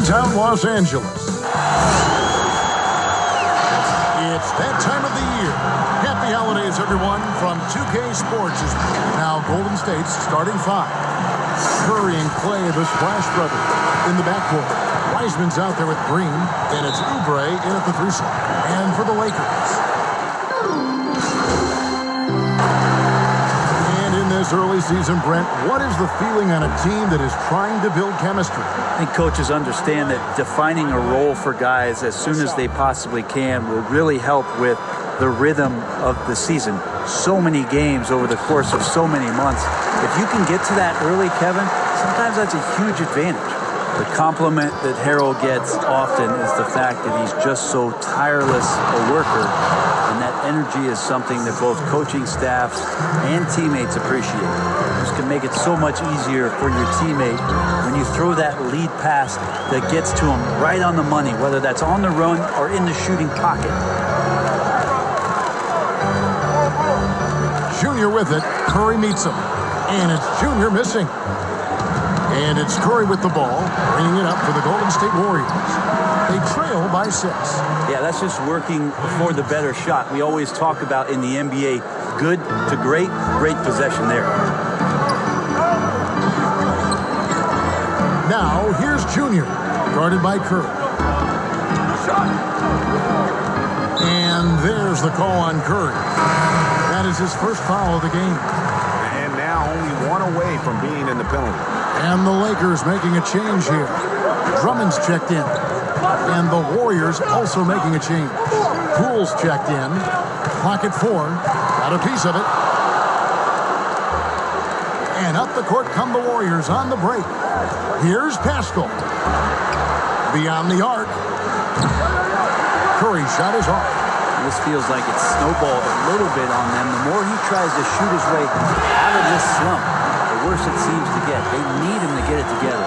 downtown Los Angeles. It's that time of the year. Happy holidays, everyone, from 2K Sports. Now Golden State's starting five. Curry and Clay, the Splash Brothers, in the backcourt. Wiseman's out there with Green, and it's Oubre in at the 3 slot. And for the Lakers. And in this early season, Brent, what is the feeling on a team that is trying to build chemistry? I think coaches understand that defining a role for guys as soon as they possibly can will really help with the rhythm of the season. So many games over the course of so many months. If you can get to that early, Kevin, sometimes that's a huge advantage. The compliment that Harold gets often is the fact that he's just so tireless a worker, and that energy is something that both coaching staffs and teammates appreciate. This can make it so much easier for your teammate when you throw that lead pass that gets to him right on the money, whether that's on the run or in the shooting pocket. Junior with it. Curry meets him. And it's Junior missing. And it's Curry with the ball, bringing it up for the Golden State Warriors. They trail by 6. Yeah, that's just working for the better shot. We always talk about in the NBA, good to great, great possession there. Now, here's Junior, guarded by Curry. And there's the call on Curry. That is his first foul of the game. And now only one away from being in the penalty. And the Lakers making a change here. Drummond's checked in. And the Warriors also making a change. Poole's checked in. Clock at 4. Got a piece of it. And up the court come the Warriors on the break. Here's Pascal. Beyond the arc. Curry's shot is off. This feels like it's snowballed a little bit on them. The more he tries to shoot his way out of this slump, the worse it seems to get. They need him to get it together.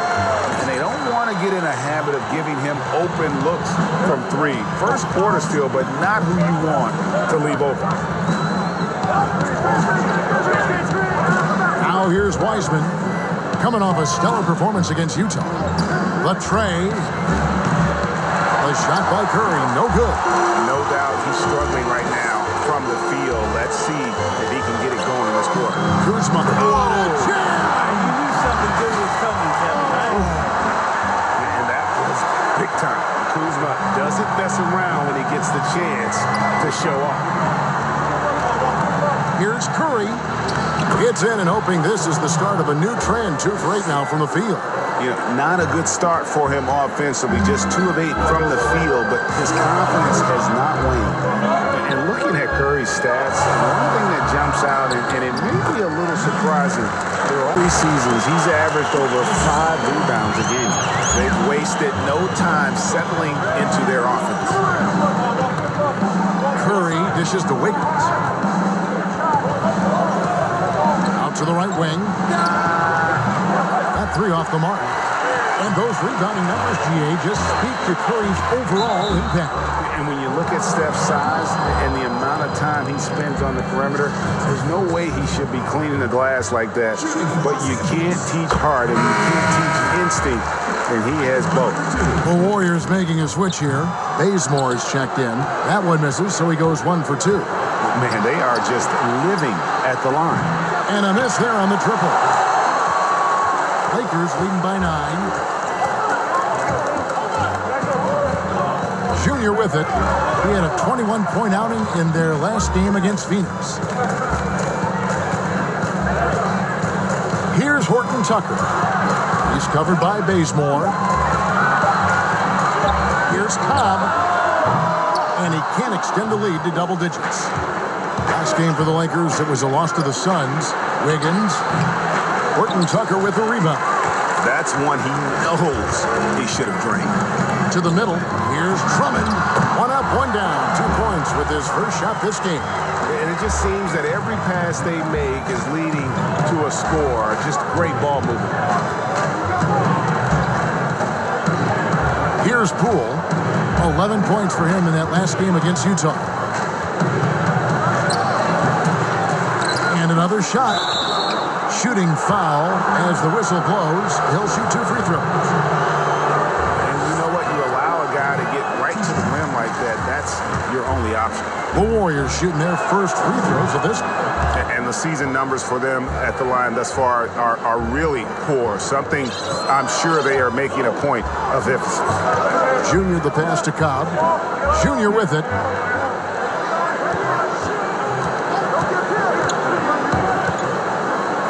And they don't want to get in a habit of giving him open looks from 3. First quarter still, but not who you want to leave open. Now here's Wiseman, coming off a stellar performance against Utah. The tray. The shot by Curry, no good. No doubt he's struggling right now from the field. Let's see if he can get it going in this quarter. Kuzma. What a jam! You knew something good was coming, Kevin, right? And that was big time. Kuzma doesn't mess around when he gets the chance to show off. Here's Curry. It's in and hoping this is the start of a new trend. 2 for 8 now from the field. You know, not a good start for him offensively. Just 2 of 8 from the field, but his confidence has not waned. And looking at Curry's stats, one thing that jumps out, and it may be a little surprising, there are 3 seasons, he's averaged over 5 rebounds a game. They've wasted no time settling into their offense. Curry dishes to Wiggins. Out to the right wing. That 3 off the mark. And those rebounding numbers, GA, just speak to Curry's overall impact. And when you look at Steph's size and the amount of time he spends on the perimeter, there's no way he should be cleaning the glass like that. But you can't teach heart and you can't teach instinct, and he has both. The Warriors making a switch here. Bazemore is checked in. That one misses, so he goes 1 for 2. Man, they are just living at the line. And a miss there on the triple. Lakers leading by 9. Junior with it. He had a 21-point outing in their last game against Phoenix. Here's Horton Tucker. He's covered by Bazemore. Here's Cobb. And he can't extend the lead to double digits. Last game for the Lakers, it was a loss to the Suns. Wiggins. Horton Tucker with a rebound. That's one he knows he should have drained. To the middle, here's Drummond. 1 up, 1 down. 2 points with his first shot this game. And it just seems that every pass they make is leading to a score. Just great ball movement. Here's Poole. 11 points for him in that last game against Utah. And another shot. Shooting foul as the whistle blows. He'll shoot 2 free throws. And you The Warriors shooting their first free throws of this. And the season numbers for them at the line thus far are really poor. Something I'm sure they are making a point of emphasis. Junior the pass to Cobb. Junior with it.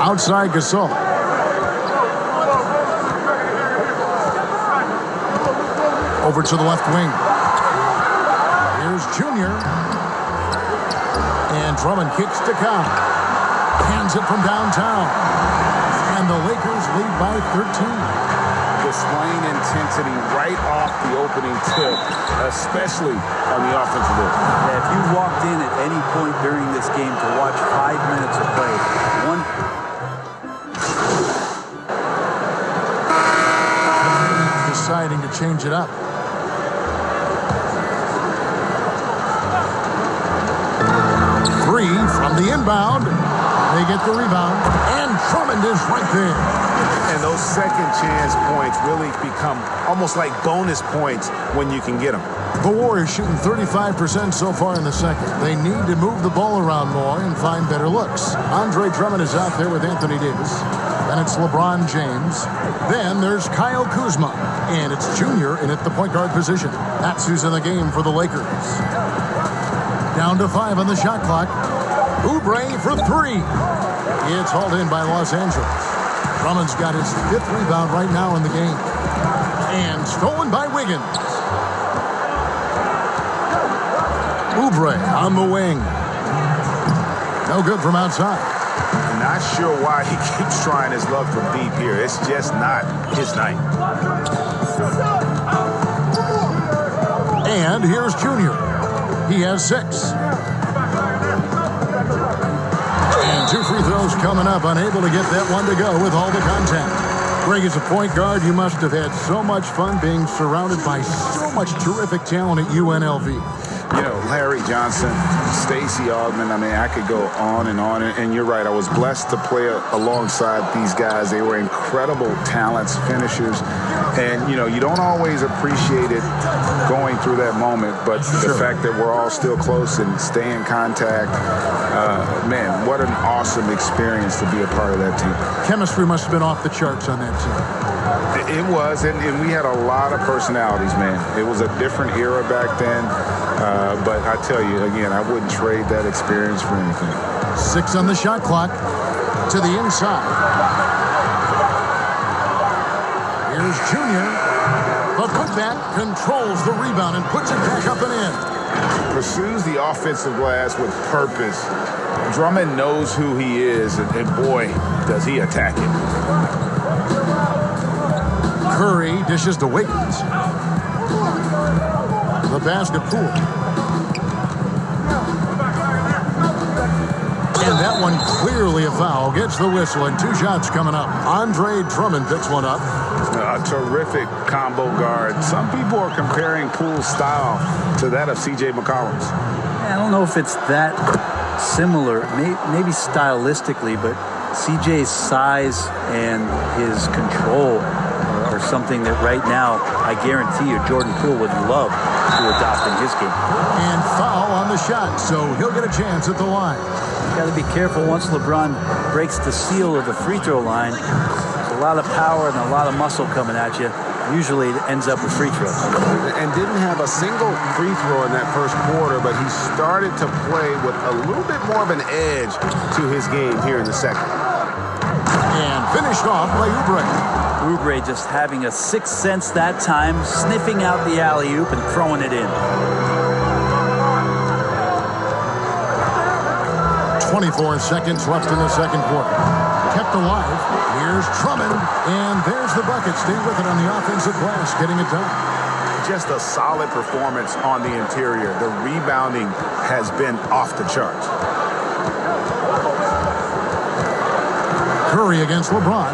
Outside Gasol. Over to the left wing. Here's Junior. And Drummond kicks to Cobb. Hands it from downtown. And the Lakers lead by 13. Displaying intensity right off the opening tip, especially on the offensive end. Yeah, if you walked in at any point during this game to watch 5 minutes of play, deciding to change it up. Three from the inbound. They get the rebound, and Drummond is right there. And those second chance points really become almost like bonus points when you can get them. The Warriors shooting 35% so far in the second. They need to move the ball around more and find better looks. Andre Drummond is out there with Anthony Davis. Then it's LeBron James. Then there's Kyle Kuzma. And it's Junior in at the point guard position. That's who's in the game for the Lakers. Down to 5 on the shot clock. Oubre for 3. It's hauled in by Los Angeles. Drummond's got his 5th rebound right now in the game. And stolen by Wiggins. Oubre on the wing. No good from outside. I'm not sure why he keeps trying his luck from deep here. It's just not his night. And here's Junior. He has 6. And 2 free throws coming up. Unable to get that one to go with all the contact. Greg, as a point guard, you must have had so much fun being surrounded by so much terrific talent at UNLV. You know, Larry Johnson, Stacey Augmon, I mean, I could go on. And you're right, I was blessed to play alongside these guys. They were incredible talents, finishers. And, you know, you don't always appreciate it going through that moment. But the fact that we're all still close and stay in contact, man, what an awesome experience to be a part of that team. Chemistry must have been off the charts on that team. It was, and we had a lot of personalities, man. It was a different era back then. But I tell you, again, I wouldn't trade that experience for anything. 6 on the shot clock. To the inside. Here's Junior. The putback controls the rebound and puts it back up and in. Pursues the offensive glass with purpose. Drummond knows who he is, and boy, does he attack it. Curry dishes to Wiggins. The basket Poole. And that one clearly a foul. Gets the whistle, and 2 shots coming up. Andre Drummond picks one up. A terrific combo guard. Some people are comparing Poole's style to that of C.J. McCollum's. I don't know if it's that similar, maybe stylistically, but CJ's size and his control are something that right now, I guarantee you, Jordan Poole would love to adopt in his game. And foul on the shot, so he'll get a chance at the line. You got to be careful once LeBron breaks the seal of the free throw line. There's a lot of power and a lot of muscle coming at you. Usually it ends up with free throws. And didn't have a single free throw in that first quarter, but he started to play with a little bit more of an edge to his game here in the second. And finished off by Oubre. Oubre just having a sixth sense that time, sniffing out the alley-oop and throwing it in. 24 seconds left in the second quarter. Kept alive. Here's Drummond, and there's the bucket. Stay with it on the offensive glass, getting it done. Just a solid performance on the interior. The rebounding has been off the charts. Curry against LeBron.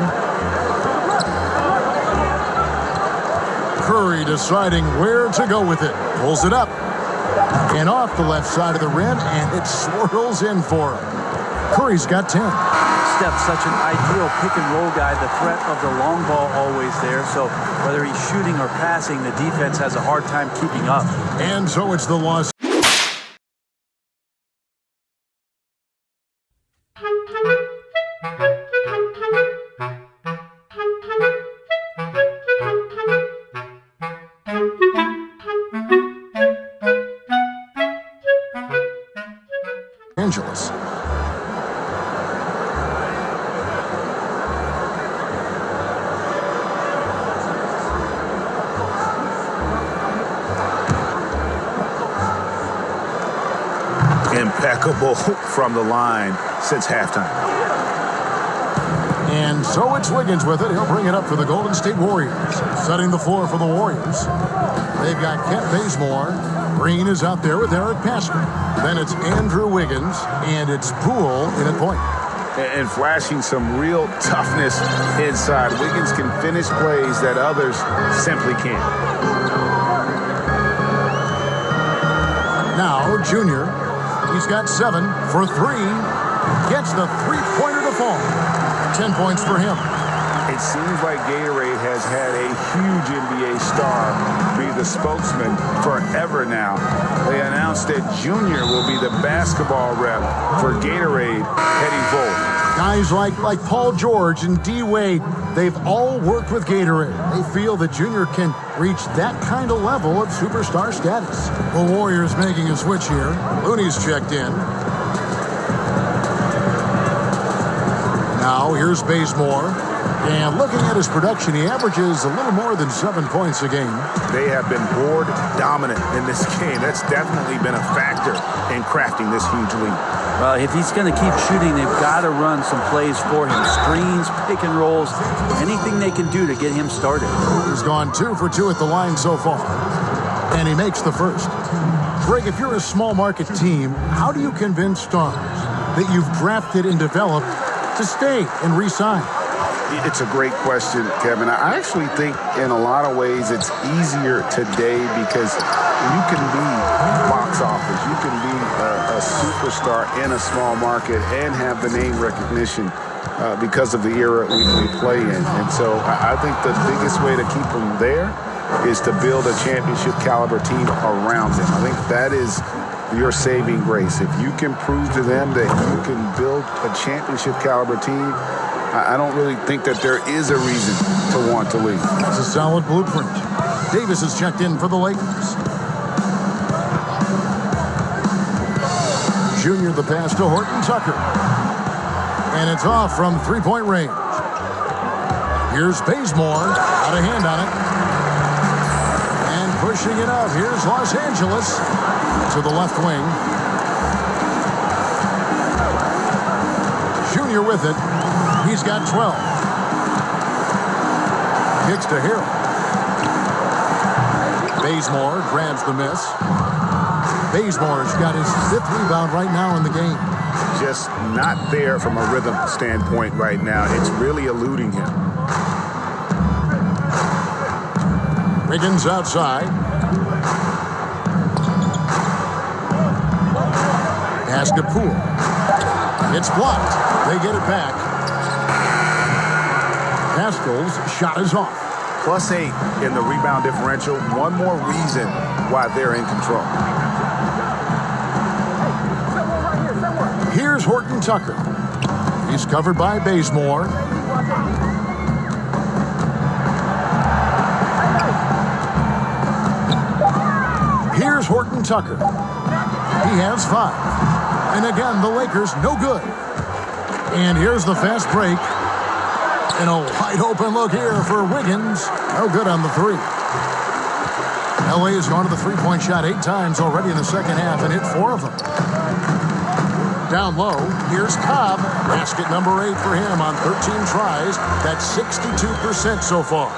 Curry deciding where to go with it. Pulls it up. And off the left side of the rim, and it swirls in for him. Curry's got 10. Steph's such an ideal pick-and-roll guy. The threat of the long ball always there. So whether he's shooting or passing, the defense has a hard time keeping up. And so it's the loss. Angeles. Impeccable from the line since halftime. And so it's Wiggins with it. He'll bring it up for the Golden State Warriors. Setting the floor for the Warriors. They've got Kent Bazemore. Green is out there with Eric Pascal. Then it's Andrew Wiggins, and it's Poole in at point. And flashing some real toughness inside. Wiggins can finish plays that others simply can't. Now, Junior. He's got 7 for 3. Gets the three-pointer to fall. 10 points for him. It seems like Gatorade has had a huge NBA star be the spokesman forever now. They announced that Junior will be the basketball rep for Gatorade heading forward. Guys like Paul George and D. Wade, they've all worked with Gatorade. They feel that Junior can reach that kind of level of superstar status. The Warriors making a switch here. Looney's checked in. Now here's Bazemore. And looking at his production, he averages a little more than 7 points a game. They have been board dominant in this game. That's definitely been a factor in crafting this huge lead. Well, if he's going to keep shooting, they've got to run some plays for him. Screens, pick and rolls, anything they can do to get him started. He's gone 2 for 2 at the line so far. And he makes the first. Greg, if you're a small market team, how do you convince stars that you've drafted and developed to stay and re-sign? It's a great question, Kevin. I actually think in a lot of ways it's easier today because you can be box office. You can be a superstar in a small market and have the name recognition because of the era we play in. And so I think the biggest way to keep them there is to build a championship caliber team around them. I think that is your saving grace. If you can prove to them that you can build a championship caliber team, I don't really think that there is a reason to want to leave. It's a solid blueprint. Davis has checked in for the Lakers. Junior the pass to Horton Tucker. And it's off from three-point range. Here's Bazemore. Out of hand on it. And pushing it up. Here's Los Angeles to the left wing. Junior with it. He's got 12. Kicks to Hill. Bazemore grabs the miss. Bazemore's got his 5th rebound right now in the game. Just not there from a rhythm standpoint right now. It's really eluding him. Wiggins outside. Pass to Poole. It's blocked. They get it back. Pascal's shot is off. +8 in the rebound differential. One more reason why they're in control. Here's Horton Tucker. He's covered by Bazemore. Here's Horton Tucker. He has 5. And again, the Lakers no good. And here's the fast break. And a wide open look here for Wiggins. No good on the 3. LA has gone to the three-point shot 8 times already in the second half and hit 4 of them. Down low, here's Cobb. Basket number 8 for him on 13 tries. That's 62% so far.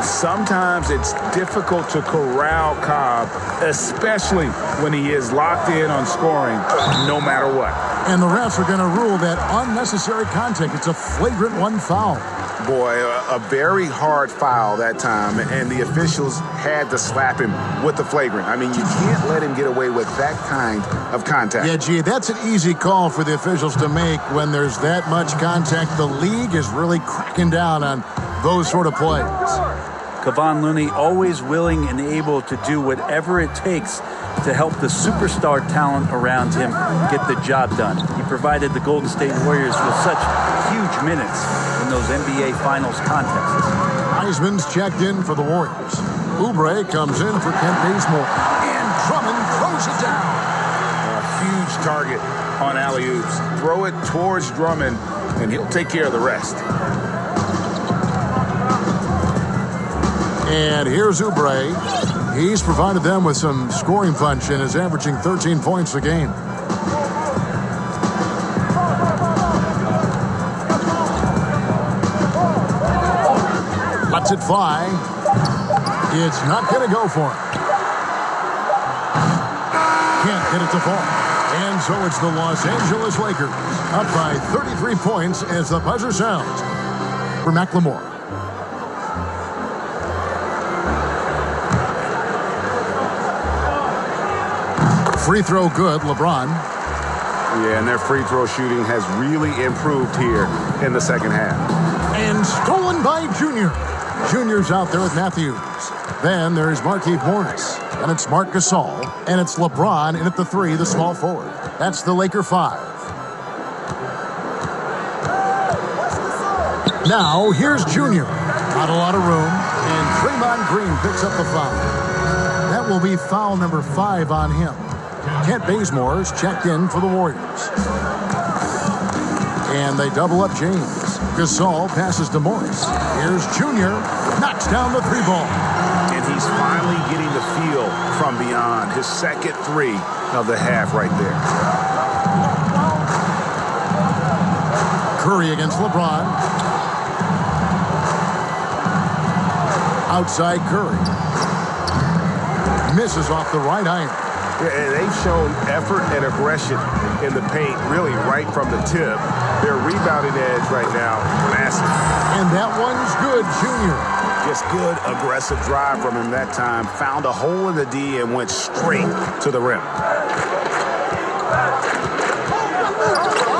Sometimes it's difficult to corral Cobb, especially when he is locked in on scoring no matter what. And the refs are going to rule that unnecessary contact. It's a flagrant 1 foul. Boy, a very hard foul that time, and the officials had to slap him with the flagrant. I mean, you can't let him get away with that kind of contact. Yeah, gee, that's an easy call for the officials to make when there's that much contact. The league is really cracking down on those sort of plays. Kevon Looney always willing and able to do whatever it takes to help the superstar talent around him get the job done. He provided the Golden State Warriors with such huge minutes in those NBA Finals contests. Heisman's checked in for the Warriors. Oubre comes in for Kent Bazemore. And Drummond throws it down. huge target on alley-oops. Throw it towards Drummond, and he'll take care of the rest. And here's Oubre. He's provided them with some scoring punch and is averaging 13 points a game. Lets it fly. It's not going to go for him. Can't get it to fall. And so it's the Los Angeles Lakers up by 33 points as the buzzer sounds for McLemore. Free throw good, LeBron. Yeah, and their free throw shooting has really improved here in the second half. And stolen by Junior. Junior's out there with Matthews. Then there's Markieff Morris. And it's Marc Gasol. And it's LeBron in at the three, the small forward. That's the Laker 5. Now, here's Junior. Not a lot of room. And Draymond Green picks up the foul. That will be foul number 5 on him. Kent Bazemore's checked in for the Warriors. And they double up James. Gasol passes to Morris. Here's Junior. Knocks down the three ball. And he's finally getting the feel from beyond. His second three of the half right there. Curry against LeBron. Outside Curry. Misses off the right iron. And they've shown effort and aggression in the paint, really right from the tip. Their rebounding edge right now, massive. And that one's good, Junior. Just good, aggressive drive from him that time. Found a hole in the D and went straight to the rim.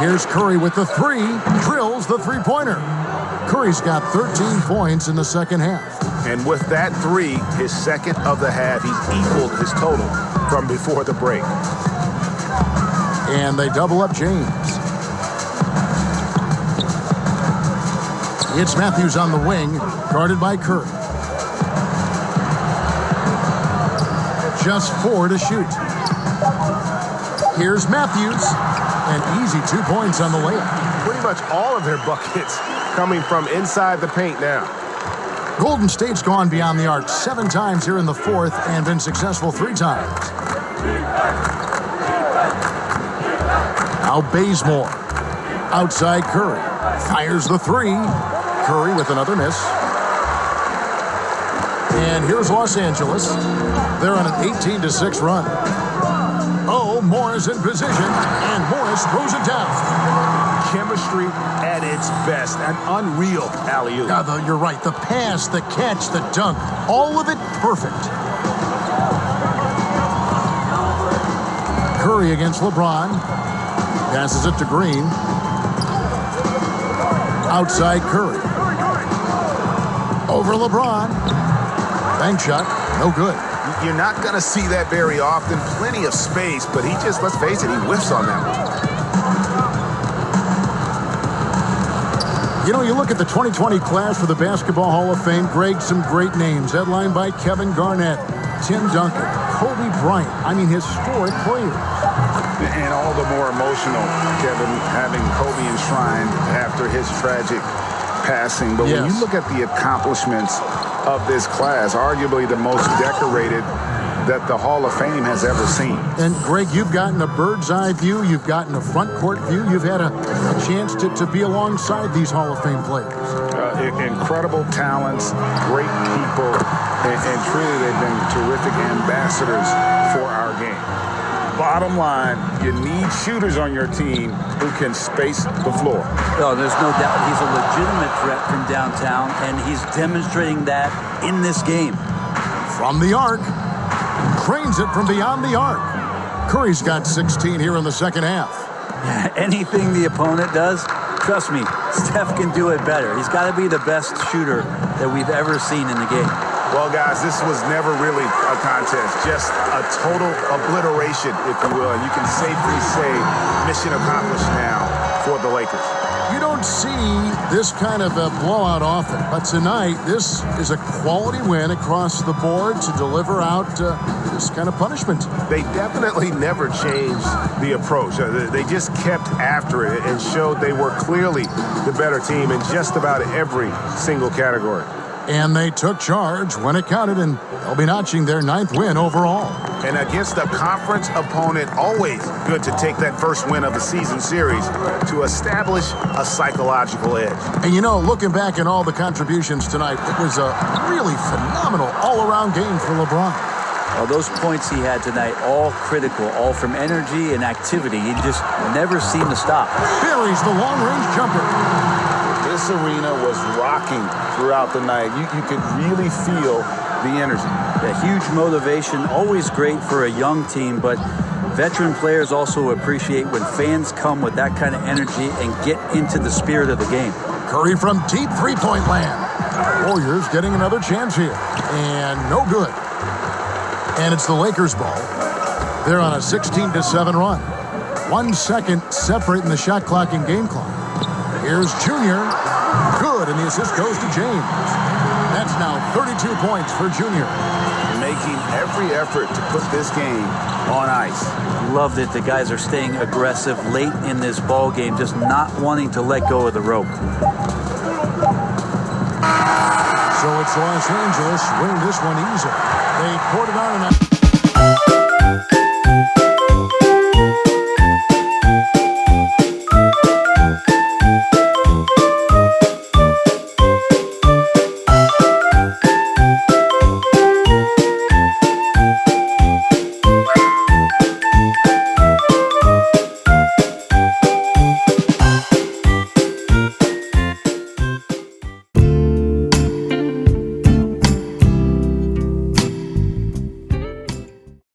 Here's Curry with the three. Drills the three-pointer. Curry's got 13 points in the second half. And with that three, his second of the half, he's equaled his total from before the break. And they double up James. It's Matthews on the wing, guarded by Curry. Just 4 to shoot. Here's Matthews. An easy 2 points on the layup. Pretty much all of their buckets coming from inside the paint now. Golden State's gone beyond the arc 7 times here in the fourth and been successful 3 times. Now Bazemore. Outside Curry. Fires the three. Curry with another miss. And here's Los Angeles. They're on an 18-6 run. Oh, Morris in position. And Morris throws it down. Chemistry at its best. An unreal alley-oop. You're right. The pass, the catch, the dunk. All of it perfect. Curry against LeBron. Passes it to Green. Outside Curry. Over LeBron. Bank shot. No good. You're not going to see that very often. Plenty of space, but he just, let's face it, he whiffs on that one. You know, you look at the 2020 class for the Basketball Hall of Fame, Greg, some great names. Headlined by Kevin Garnett, Tim Duncan, Kobe Bryant. I mean, historic players. And all the more emotional, Kevin, having Kobe enshrined after his tragic passing. But when you look at the accomplishments of this class, arguably the most decorated that the Hall of Fame has ever seen. And Greg, you've gotten a bird's eye view, you've gotten a front court view, you've had a chance to be alongside these Hall of Fame players. Incredible talents, great people, and truly they've been terrific ambassadors for our game. Bottom line, you need shooters on your team who can space the floor. Oh, there's no doubt he's a legitimate threat from downtown, and he's demonstrating that in this game. From the arc. Cranes it from beyond the arc. Curry's got 16 here in the second half. Anything the opponent does, trust me, Steph can do it better. He's got to be the best shooter that we've ever seen in the game. Well, guys, this was never really a contest, just a total obliteration, if you will. And you can safely say mission accomplished now for the Lakers. You don't see this kind of a blowout often, but tonight this is a quality win across the board to deliver out this kind of punishment. They definitely never changed the approach. They just kept after it and showed they were clearly the better team in just about every single category. And they took charge when it counted, and they'll be notching their 9th win overall. And against a conference opponent, always good to take that first win of the season series to establish a psychological edge. And you know, looking back at all the contributions tonight, it was a really phenomenal all-around game for LeBron. Well, those points he had tonight, all critical, all from energy and activity. He just never seemed to stop. Buries the long-range jumper. This arena was rocking throughout the night. You could really feel the energy. A huge motivation, always great for a young team, but veteran players also appreciate when fans come with that kind of energy and get into the spirit of the game. Curry from deep three-point land. Warriors getting another chance here. And no good. And it's the Lakers' ball. They're on a 16-7 run. 1 second separating the shot clock and game clock. Here's Junior. Good, and the assist goes to James. That's now 32 points for Junior. Making every effort to put this game on ice. Loved it. The guys are staying aggressive late in this ball game, just not wanting to let go of the rope. So it's Los Angeles winning this one easy. They poured it on tonight.